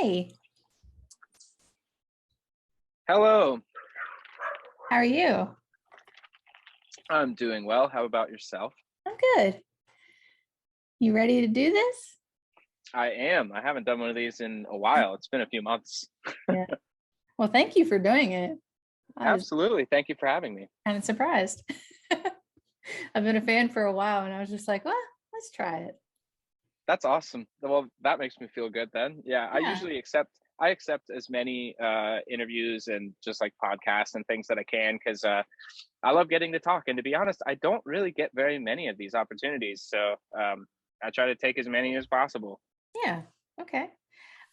Hey, Hello, how are you? I'm doing well. How about yourself? I'm good. You ready to do this? I am. I haven't done one of these in a while. It's been a few months. Yeah. Well, thank you for doing it. I was Absolutely. Thank you for having me. kind of surprised. I've been a fan for a while and I was just like, well, let's try it. That's awesome. Well, that makes me feel good then. Yeah, Yeah. I accept as many interviews and just like podcasts and things that I can because I love getting to talk. And to be honest, I don't really get very many of these opportunities. So I try to take as many as possible. Yeah. Okay.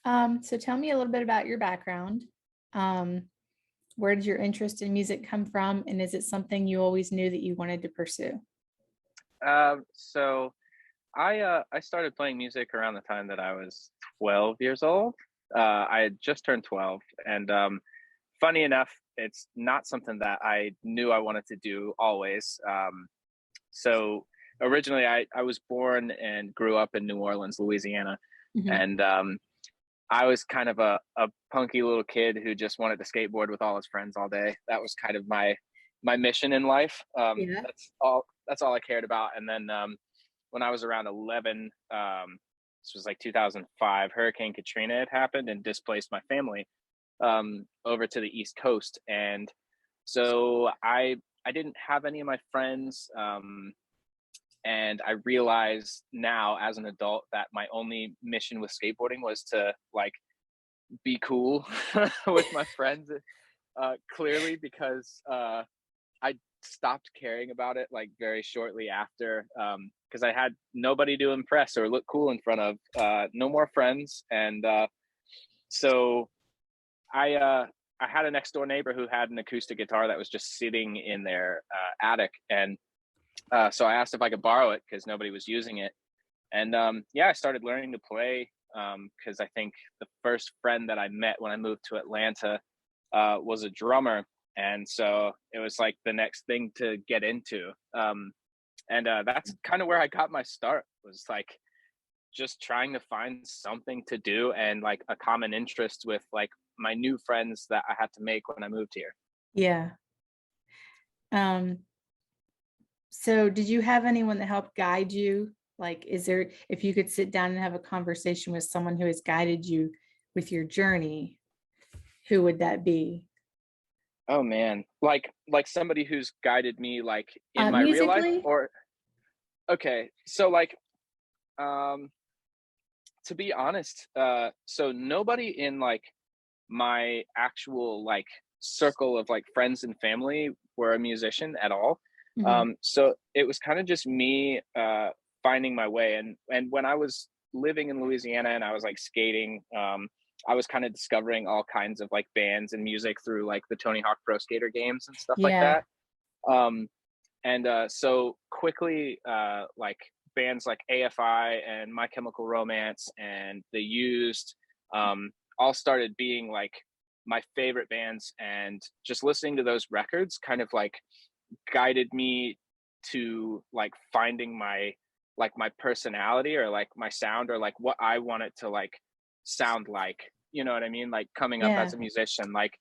So tell me a little bit about your background. Um, where did your interest in music come from? And is it something you always knew that you wanted to pursue? So I started playing music around the time that I was 12 years old. I had just turned 12, and funny enough, it's not something that I knew I wanted to do always. So originally, I was born and grew up in New Orleans, Louisiana, Mhm. and I was kind of a punky little kid who just wanted to skateboard with all his friends all day. That was kind of my mission in life. Yeah. That's all I cared about. And then when I was around 11, this was like 2005, Hurricane Katrina had happened and displaced my family over to the East Coast. And so I didn't have any of my friends. And I realize now as an adult that my only mission with skateboarding was to like be cool with my friends, clearly because I stopped caring about it like very shortly after, because I had nobody to impress or look cool in front of, no more friends, and so I uh, I had a next door neighbor who had an acoustic guitar that was just sitting in their attic, and so I asked if I could borrow it because nobody was using it, and yeah, I started learning to play because I think the first friend that I met when I moved to Atlanta was a drummer, and so it was like the next thing to get into. And that's kind of where I got my start. Was like just trying to find something to do and like a common interest with like my new friends that I had to make when I moved here. Yeah. Um, So did you have anyone that helped guide you? Like, is there, if you could sit down and have a conversation with someone who has guided you with your journey, who would that be? Oh man, like somebody who's guided me like in my real life, Musically? or okay, so like um to be honest, so nobody in like my actual like circle of like friends and family were a musician at all. Mhm. So it was kind of just me finding my way. And when I was living in Louisiana and I was like skating, I was kind of discovering all kinds of like bands and music through like the Tony Hawk Pro Skater games and stuff like Yeah. that. Um, and so quickly, like bands like AFI and My Chemical Romance and The Used, all started being like my favorite bands, and just listening to those records kind of like guided me to like finding my personality or like my sound or like what I wanted to like sound like, you know what I mean, like coming up as Yeah. a musician, like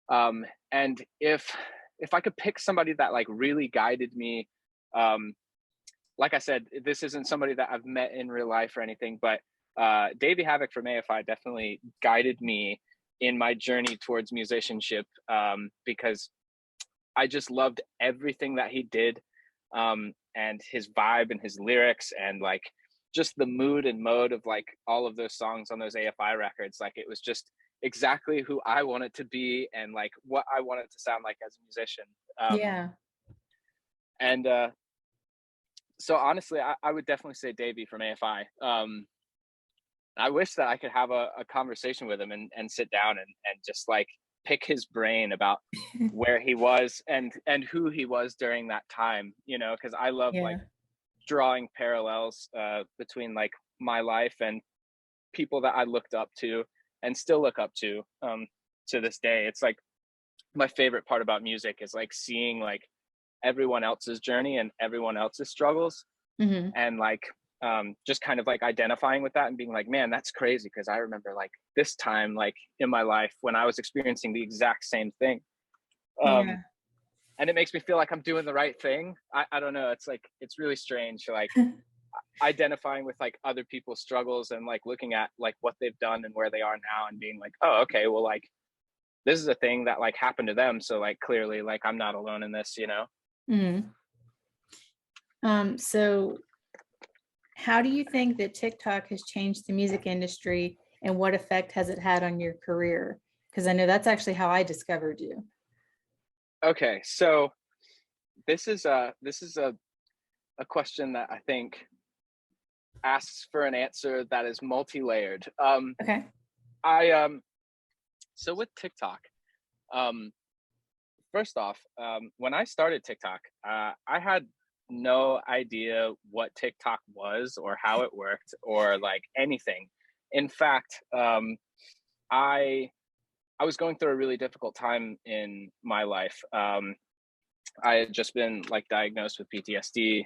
and if I could pick somebody that like really guided me, um like I said, this isn't somebody that I've met in real life or anything, but Davey Havoc from AFI definitely guided me in my journey towards musicianship, because I just loved everything that he did, and his vibe and his lyrics and like just the mood and mode of like all of those songs on those AFI records. Like it was just exactly who I wanted to be and like what I wanted to sound like as a musician. Um, Yeah. and so honestly, I would definitely say Davey from AFI. I wish that I could have a conversation with him and sit down and just like pick his brain about where he was and who he was during that time, you know, because I love like Yeah. drawing parallels between like my life and people that I looked up to and still look up to this day. It's like my favorite part about music is like seeing like everyone else's journey and everyone else's struggles, Hmm. and like just kind of like identifying with that and being like, man, that's crazy, because I remember like this time like in my life when I was experiencing the exact same thing. um, Yeah. and it makes me feel like I'm doing the right thing. I don't know, it's like it's really strange, like identifying with like other people's struggles and like looking at like what they've done and where they are now and being like, oh, okay, well, like this is a thing that like happened to them, so like clearly like I'm not alone in this, you know. Mhm. So how do you think that TikTok has changed the music industry and what effect has it had on your career? Because I know that's actually how I discovered you. Okay, so this is a question that I think asks for an answer that is multi-layered. Okay. I So with TikTok, um first off, when I started TikTok, I had no idea what TikTok was or how it worked or like anything. In fact, I I was going through a really difficult time in my life. I had just been like diagnosed with PTSD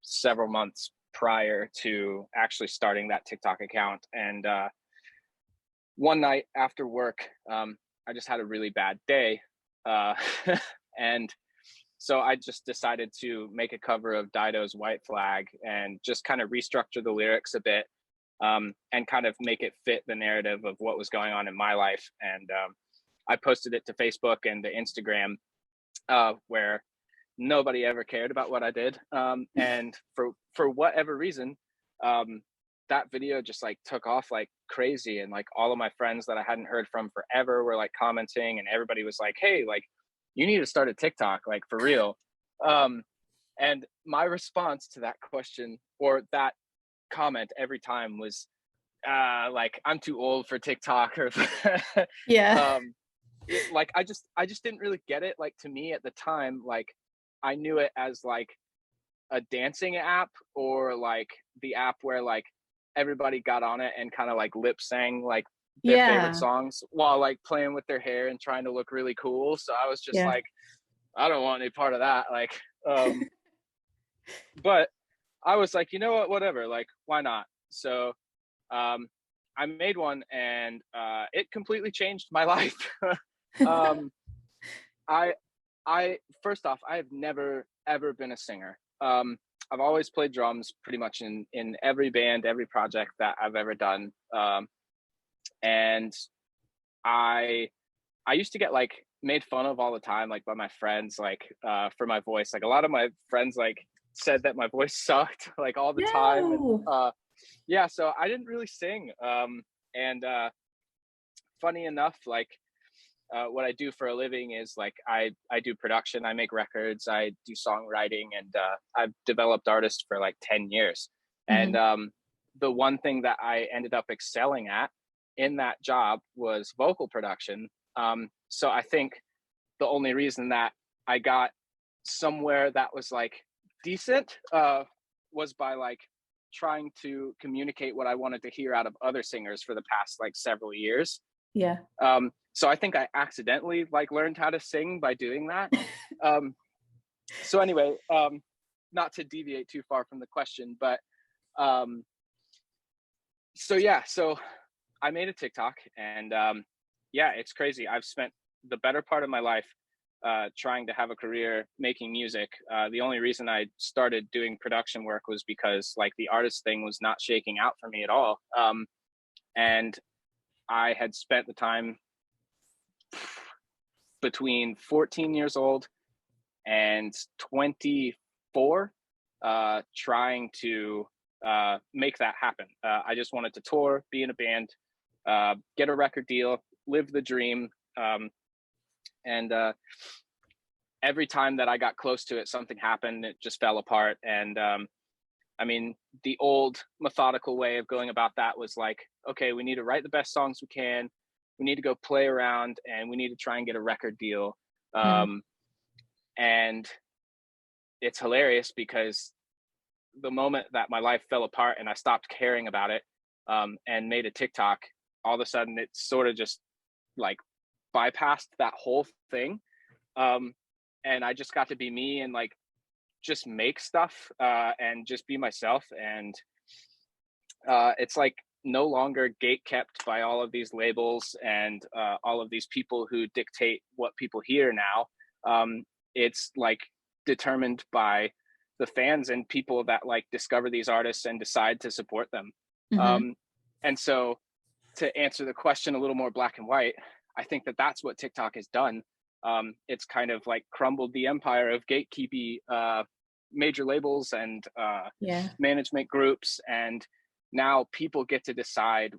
several months prior to actually starting that TikTok account, and one night after work, I just had a really bad day, uh, and so I just decided to make a cover of Dido's White Flag and just kind of restructure the lyrics a bit, and kind of make it fit the narrative of what was going on in my life. And I posted it to Facebook and to Instagram, where nobody ever cared about what I did. And for whatever reason, um, that video just like took off like crazy, and like all of my friends that I hadn't heard from forever were like commenting, and everybody was like, "Hey, like you need to start a TikTok, like for real." Um, and my response to that question or that comment every time was like, "I'm too old for TikTok," or Yeah. um, like I just didn't really get it. Like to me at the time, like I knew it as like a dancing app, or like the app where like everybody got on it and kind of like lip sang like their favorite Yeah. songs while like playing with their hair and trying to look really cool. So I was just Yeah. like, I don't want any part of that. Like, but I was like, you know what, whatever, like why not? So um I made one, and it completely changed my life. um I I first off, I have never ever been a singer. I've always played drums pretty much in every band, every project that I've ever done. And I I used to get like made fun of all the time, like by my friends, like for my voice. Like a lot of my friends like said that my voice sucked like all the time, and No. yeah, so I didn't really sing. And funny enough, like what I do for a living is like I do production, I make records, I do songwriting, and I've developed artists for like 10 years. And Mhm. the one thing that I ended up excelling at in that job was vocal production. So I think the only reason that I got somewhere that was like decent was by like trying to communicate what I wanted to hear out of other singers for the past like several years. Yeah. So I think I accidentally like learned how to sing by doing that. Um, so anyway, not to deviate too far from the question, but um, so yeah, so I made a TikTok, and yeah, it's crazy. I've spent the better part of my life trying to have a career making music. The only reason I started doing production work was because like the artist thing was not shaking out for me at all. And I had spent the time between 14 years old and 24 trying to make that happen. I just wanted to tour, be in a band, get a record deal, live the dream. And every time that I got close to it, something happened. It just fell apart. And I mean, the old methodical way of going about that was like, okay, we need to write the best songs we can. We need to go play around, and we need to try and get a record deal. Mhm. Um, and it's hilarious because the moment that my life fell apart and I stopped caring about it, and made a TikTok, all of a sudden it sort of just like bypassed that whole thing. Um, and I just got to be me and like just make stuff and just be myself. And it's like no longer gate kept by all of these labels and all of these people who dictate what people hear now. It's like determined by the fans and people that like discover these artists and decide to support them. Hmm. And so to answer the question a little more black and white, I think that that's what TikTok has done. It's kind of like crumbled the empire of gatekeepy major labels and Yeah. management groups, and now people get to decide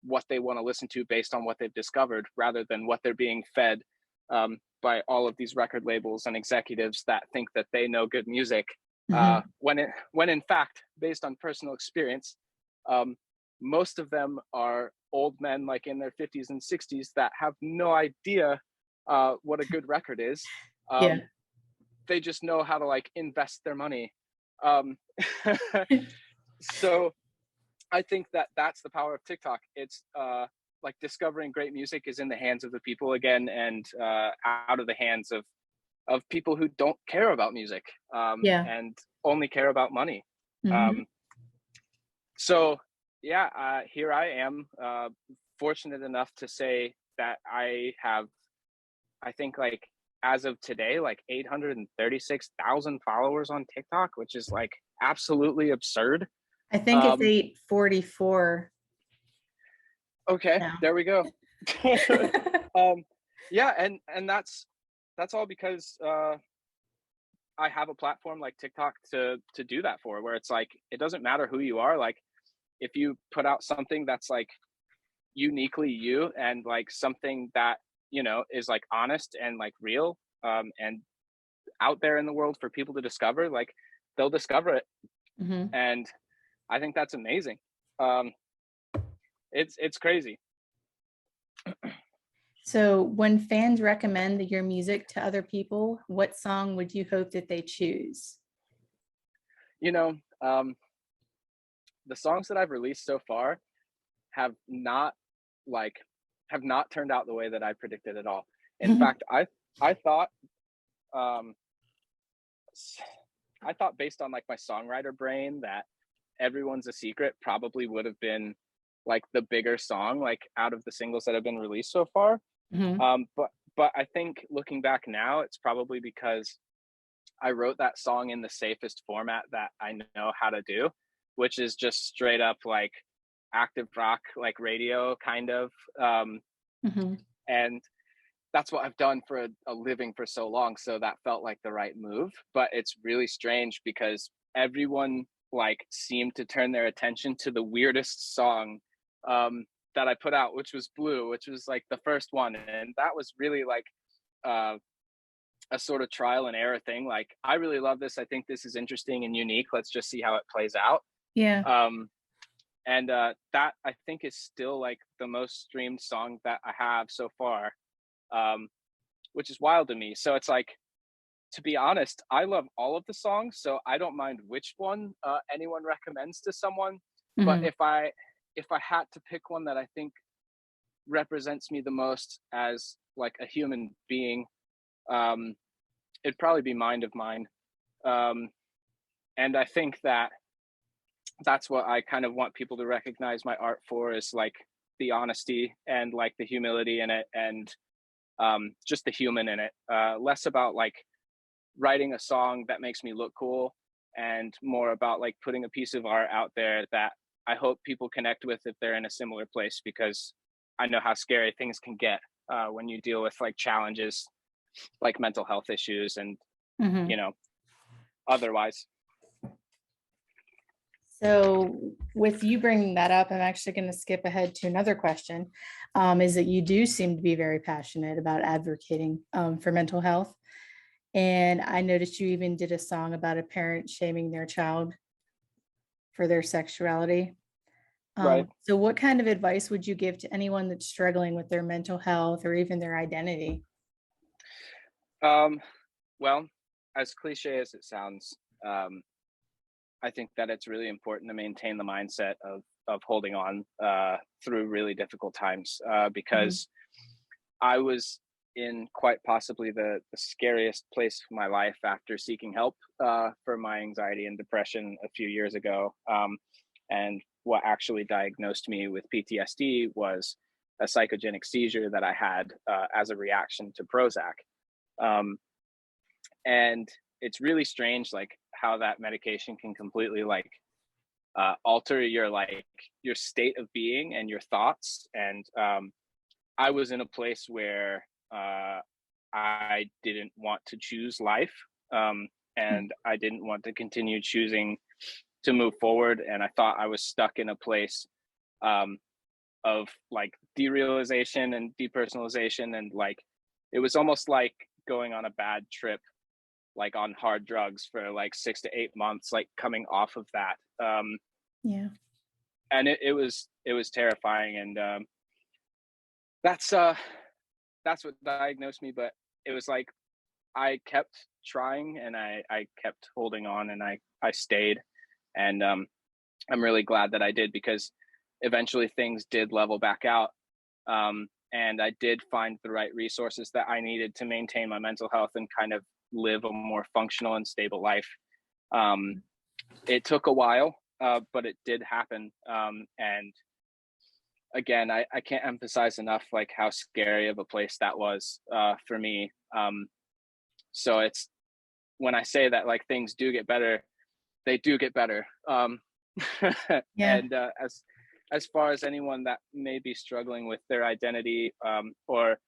what they want to listen to based on what they've discovered, rather than what they're being fed by all of these record labels and executives that think that they know good music. Hmm. When in fact, based on personal experience, um, most of them are old men like in their 50s and 60s that have no idea what a good record is. Yeah. They just know how to like invest their money. Um, so I think that that's the power of TikTok. It's like discovering great music is in the hands of the people again, and out of the hands of people who don't care about music Yeah. and only care about money. Hmm. Um, so yeah, here I am, fortunate enough to say that I have, I think like as of today, like 836,000 followers on TikTok, which is like absolutely absurd. I think it's Um, 844 okay, now. there we go. um, yeah, and that's all because I have a platform like TikTok to do that for, where it's like it doesn't matter who you are. Like if you put out something that's like uniquely you and like something that is like honest and like real and out there in the world for people to discover, like they'll discover it. Hmm. And I think that's amazing. um it's crazy. So when fans recommend your music to other people, what song would you hope that they choose? you know um the songs that I've released so far have not like have not turned out the way that I predicted at all. In fact, I thought um I thought based on like my songwriter brain that Everyone's a Secret probably would have been like the bigger song like out of the singles that have been released so far. Hmm. But I think looking back now, it's probably because I wrote that song in the safest format that I know how to do, which is just straight up like active rock, like radio kind of. Um, Hmm. and that's what I've done for a living for so long. So that felt like the right move. But it's really strange because everyone like seemed to turn their attention to the weirdest song that I put out, which was Blue, which was like the first one. And that was really like uh, a sort of trial and error thing. Like, I really love this. I think this is interesting and unique. Let's just see how it plays out. Yeah. Um, and that I think is still like the most streamed song that I have so far, um, which is wild to me. So it's like, to be honest, I love all of the songs, so I don't mind which one anyone recommends to someone. But Hmm. if I had to pick one that I think represents me the most as like a human being, um, it'd probably be Mind of Mine. Um, and I think that that's what I kind of want people to recognize my art for, is like the honesty and like the humility in it, and just the human in it. Less about like writing a song that makes me look cool, and more about like putting a piece of art out there that I hope people connect with if they're in a similar place, because I know how scary things can get when you deal with like challenges like mental health issues and Hmm. you know otherwise. So with you bringing that up, I'm actually going to skip ahead to another question. Is that you do seem to be very passionate about advocating for mental health. And I noticed you even did a song about a parent shaming their child for their sexuality. Right. So what kind of advice would you give to anyone that's struggling with their mental health or even their identity? um well, as cliche as it sounds, um I think that it's really important to maintain the mindset of holding on through really difficult times, Mhm. because I was in quite possibly the scariest place of my life after seeking help for my anxiety and depression a few years ago. And what actually diagnosed me with PTSD was a psychogenic seizure that I had as a reaction to Prozac. Um, and it's really strange, like how that medication can completely like alter your your state of being and your thoughts. And I was in a place where I didn't want to choose life, Mm. and I didn't want to continue choosing to move forward. And I thought I was stuck in a place um, of like derealization and depersonalization, and like it was almost like going on a bad trip, like on hard drugs for like 6 to 8 months, like coming off of that. Yeah. And it was terrifying, and that's uh that's what diagnosed me. But it was like I kept trying, and I kept holding on, and I stayed. And I'm really glad that I did, because eventually things did level back out. And I did find the right resources that I needed to maintain my mental health and kind of live a more functional and stable life. um, it took a while, but it did happen. And again, I can't emphasize enough like how scary of a place that was for me. So it's, when I say that like things do get better, they do get better. Yeah. And as far as anyone that may be struggling with their identity, or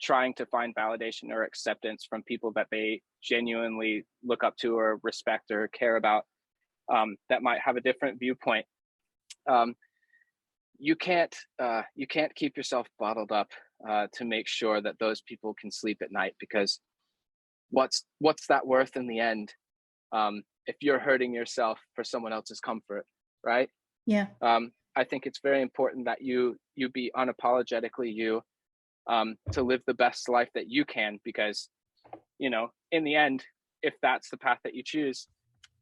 trying to find validation or acceptance from people that they genuinely look up to or respect or care about, that might have a different viewpoint, um, you can't keep yourself bottled up to make sure that those people can sleep at night, because what's that worth in the end, if you're hurting yourself for someone else's comfort, right? Yeah. I think it's very important that you be unapologetically you, to live the best life that you can, because in the end, if that's the path that you choose,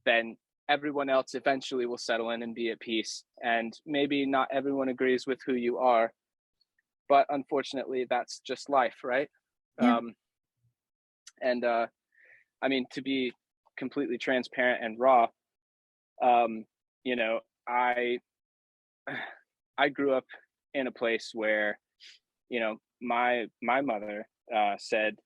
then everyone else eventually will settle in and be at peace. And maybe not everyone agrees with who you are, but unfortunately, that's just life, right? Yeah. Um, and I mean, to be completely transparent and raw, um, you know, I I grew up in a place where my mother said,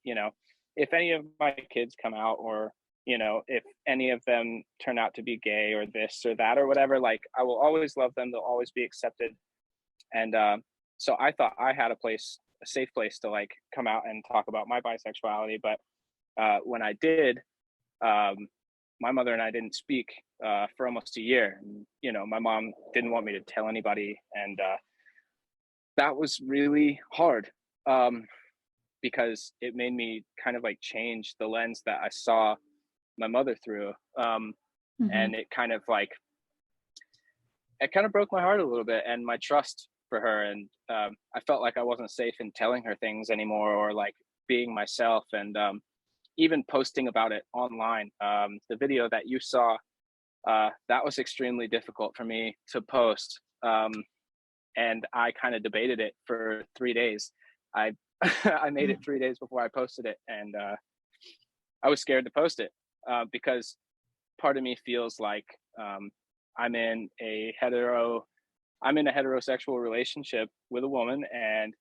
if any of my kids come out, or if any of them turn out to be gay or this or that or whatever, like I will always love them. They'll always be accepted. And so I thought I had a safe place to like come out and talk about my bisexuality. But when I did, um, my mother and I didn't speak for almost a year. And, my mom didn't want me to tell anybody, and that was really hard, because it made me kind of like change the lens that I saw my mother through. Hmm. And it kind of broke my heart a little bit, and my trust for her. And I felt like I wasn't safe in telling her things anymore, or like being myself. And even posting about it online, the video that you saw, that was extremely difficult for me to post. And I kind of debated it for 3 days. I I made it 3 days before I posted it, and I was scared to post it, because part of me feels like um, I'm in a hetero I'm in a heterosexual relationship with a woman, and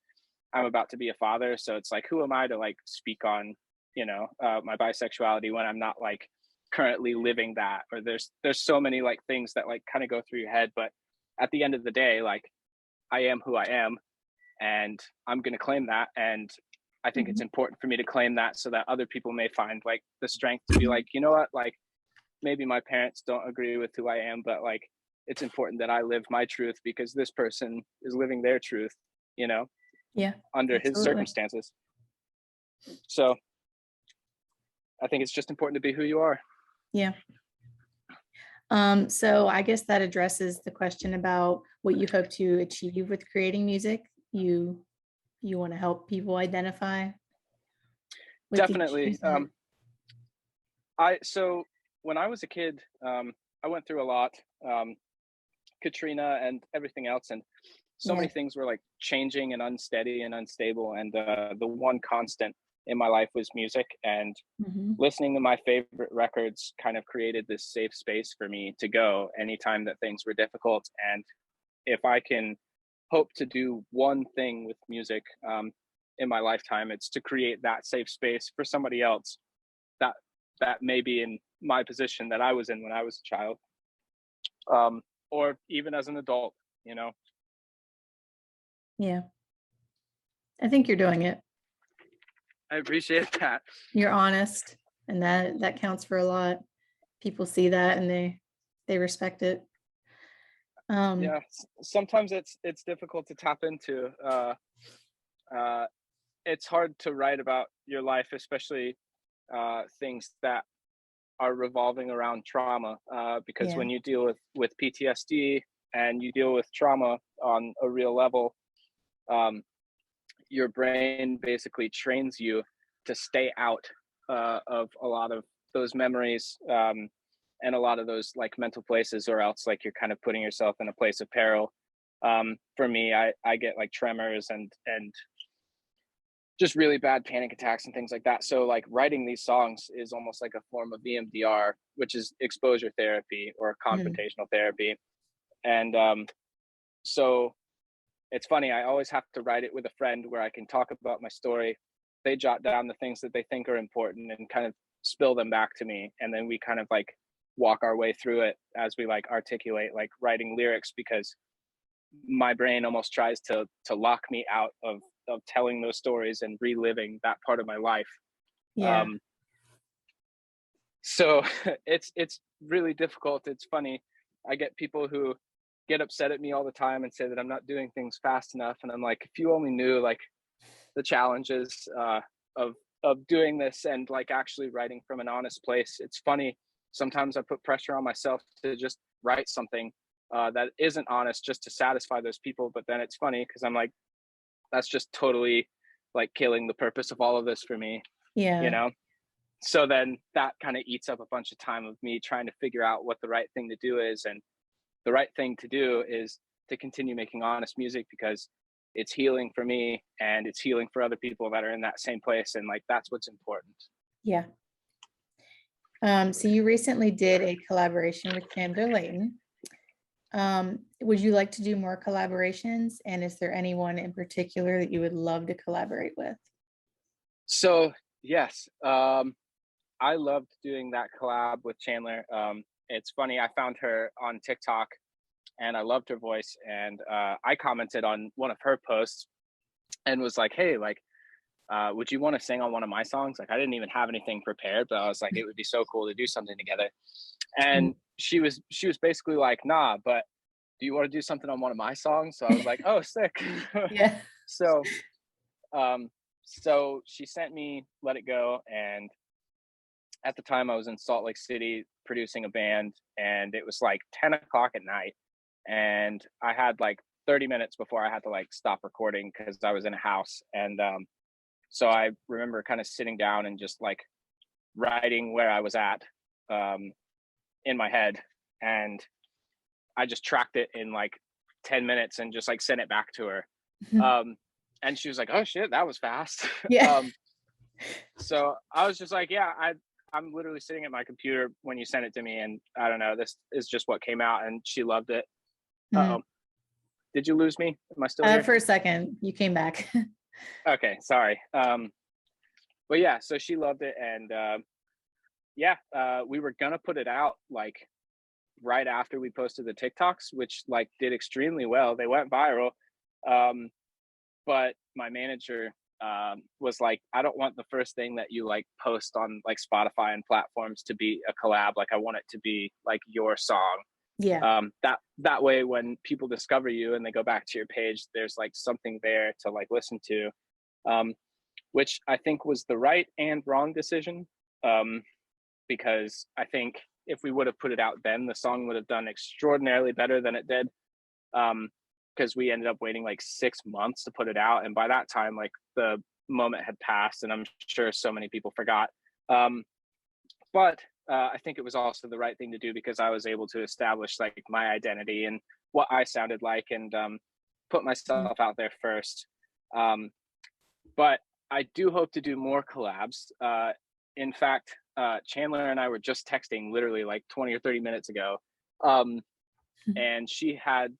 I'm about to be a father. So it's like, who am I to like speak on my bisexuality when I'm not like currently living that? Or there's so many like things that like kind of go through your head. But at the end of the day, like, I am who I am, and I'm going to claim that. And I think it's Hmm. important for me to claim that, so that other people may find like the strength to be like, you know what, like maybe my parents don't agree with who I am, but like it's important that I live my truth, because this person is living their truth, you know, Yeah. under his Absolutely. circumstances. So I think it's just important to be who you are. Yeah. So I guess that addresses the question about what you hope to achieve with creating music. You want to help people identify with the Definitely. issues that. So when I was a kid, I went through a lot, Katrina and everything else. And so Yeah. many things were like changing and unsteady and unstable, and the one constant in my life was music. And Mhm. listening to my favorite records kind of created this safe space for me to go anytime that things were difficult. And if I can hope to do one thing with music in my lifetime, it's to create that safe space for somebody else that may be in my position that I was in when I was a child, or even as an adult. You know, Yeah. I think you're doing it. I appreciate that. You're honest, and that counts for a lot. People see that and they respect it. Yeah, sometimes it's difficult to tap into. Uh, it's hard to write about your life, especially things that are revolving around trauma, because Yeah. when you deal with PTSD and you deal with trauma on a real level, um, your brain basically trains you to stay out of a lot of those memories, and a lot of those like mental places, or else like you're kind of putting yourself in a place of peril. For me, I get like tremors and just really bad panic attacks and things like that. So like writing these songs is almost like a form of EMDR, which is exposure therapy or Mhm. confrontational therapy. And so it's funny, I always have to write it with a friend where I can talk about my story. They jot down the things that they think are important and kind of spill them back to me. And then we kind of like walk our way through it as we like articulate like writing lyrics, because my brain almost tries to lock me out of telling those stories and reliving that part of my life. Yeah. Um, so it's really difficult. It's funny. I get people who get upset at me all the time and say that I'm not doing things fast enough, and I'm like, if you only knew like the challenges of doing this and like actually writing from an honest place. It's funny. Sometimes I put pressure on myself to just write something that isn't honest just to satisfy those people. But then it's funny because I'm like, that's just totally like killing the purpose of all of this for me, you Yeah. know? So then that kind of eats up a bunch of time of me trying to figure out what the right thing to do is. And the right thing to do is to continue making honest music, because it's healing for me and it's healing for other people that are in that same place. And like, that's what's important. Yeah. So you recently did a collaboration with Chandler Layton. Would you like to do more collaborations? And is there anyone in particular that you would love to collaborate with? So yes, I loved doing that collab with Chandler. It's funny, I found her on TikTok and I loved her voice. And I commented on one of her posts and was like, hey, like, would you want to sing on one of my songs? Like, I didn't even have anything prepared, but I was like, it would be so cool to do something together. Mm. And she was basically like, nah, but do you want to do something on one of my songs? So I was like, oh, sick. Yeah. so um so she sent me Let It Go, and at the time I was in Salt Lake City producing a band, and it was like 10 o'clock at night, and I had like 30 minutes before I had to like stop recording because I was in a house. And so I remember kind of sitting down and just like writing where I was at, um, in my head, and I just tracked it in like 10 minutes and just like sent it back to her. Um, and she was like, "Oh shit, that was fast." Yeah. So I was just like, "Yeah, I'm literally sitting at my computer when you sent it to me, and I don't know, this is just what came out." And she loved it. Mm. Oh, did you lose me? Am I still here? For a second, you came back. Okay, sorry. But yeah, so she loved it, and yeah, we were gonna put it out like right after we posted the TikToks, which like did extremely well. They went viral. Um, but my manager was like, I don't want the first thing that you like post on like Spotify and platforms to be a collab. Like, I want it to be like your song. Yeah. That way, when people discover you and they go back to your page, there's like something there to like listen to, um, which I think was the right and wrong decision. Um, because I think if we would have put it out then, the song would have done extraordinarily better than it did. Because we ended up waiting like 6 months to put it out, and by that time, like the moment had passed, and I'm sure so many people forgot. Um, but I think it was also the right thing to do because I was able to establish like my identity and what I sounded like, and put Mm. myself out there first. Um, but I do hope to do more collabs. In fact, Chandler and I were just texting literally like 20 or 30 minutes ago. Um, and she had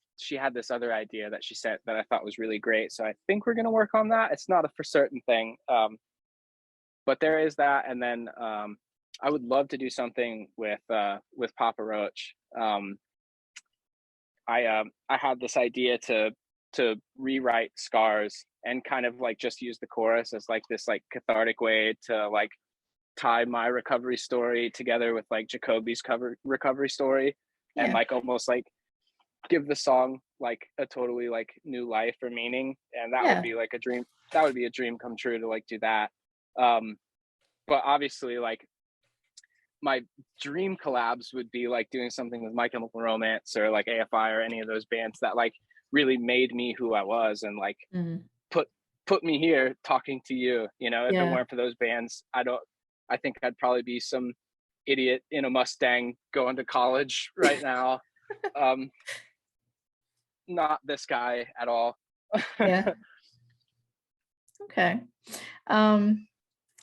this other idea that she said that I thought was really great. So I think we're gonna work on that. It's not a for certain thing, but there is that. And then I would love to do something with Papa Roach. I had this idea to rewrite Scars and kind of like just use the chorus as like this like cathartic way to like tie my recovery story together with like Jacoby's cover recovery story, and Yeah. like almost like give the song like a totally like new life or meaning. And that would Yeah. be like a dream. That would be a dream come true to like do that. Um, but obviously, like my dream collabs would be like doing something with My Chemical Romance or like AFI or any of those bands that like really made me who I was and like Mm. put put me here talking to you. If it Yeah. weren't for those bands, I think I'd probably be some idiot in a Mustang going to college right now. Um, Not this guy at all. Yeah. Okay. Um,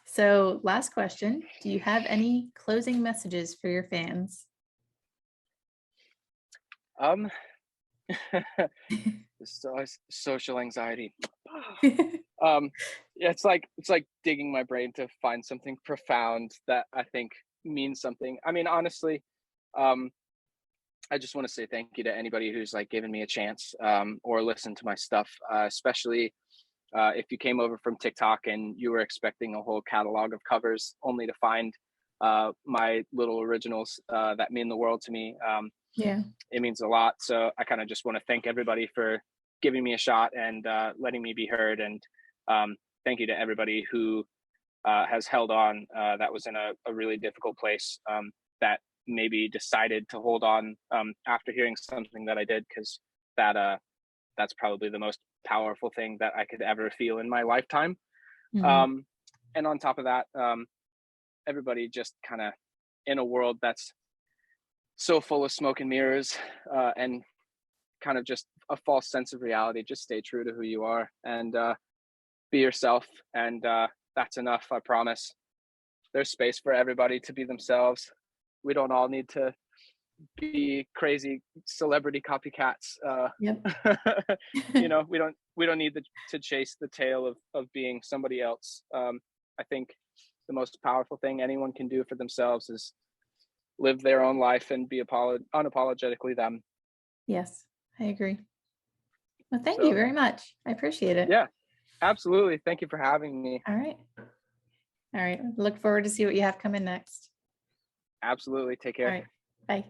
so last question. Do you have any closing messages for your fans? um, social anxiety. um, yeah, it's like digging my brain to find something profound that I think means something. I mean, honestly, um, I just want to say thank you to anybody who's like given me a chance or listened to my stuff, especially if you came over from TikTok and you were expecting a whole catalog of covers only to find my little originals that mean the world to me. Yeah. It means a lot. So I kind of just want to thank everybody for giving me a shot and letting me be heard. And thank you to everybody who has held on. That was in a really difficult place. That maybe decided to hold on after hearing something that I did, because that's probably the most powerful thing that I could ever feel in my lifetime. Mhm. Um, and on top of that, everybody just kind of in a world that's so full of smoke and mirrors and kind of just a false sense of reality, just stay true to who you are and be yourself. And that's enough, I promise. There's space for everybody to be themselves. We don't all need to be crazy celebrity copycats. Yep. We don't need to chase the tail of being somebody else. I think the most powerful thing anyone can do for themselves is live their own life and be unapologetically them. Yes, I agree. Well, thank you So very much. I appreciate it. yeah, absolutely. Thank you for having me. All right. All right. Look forward to see what you have coming next. Absolutely. Take All care. right. Bye.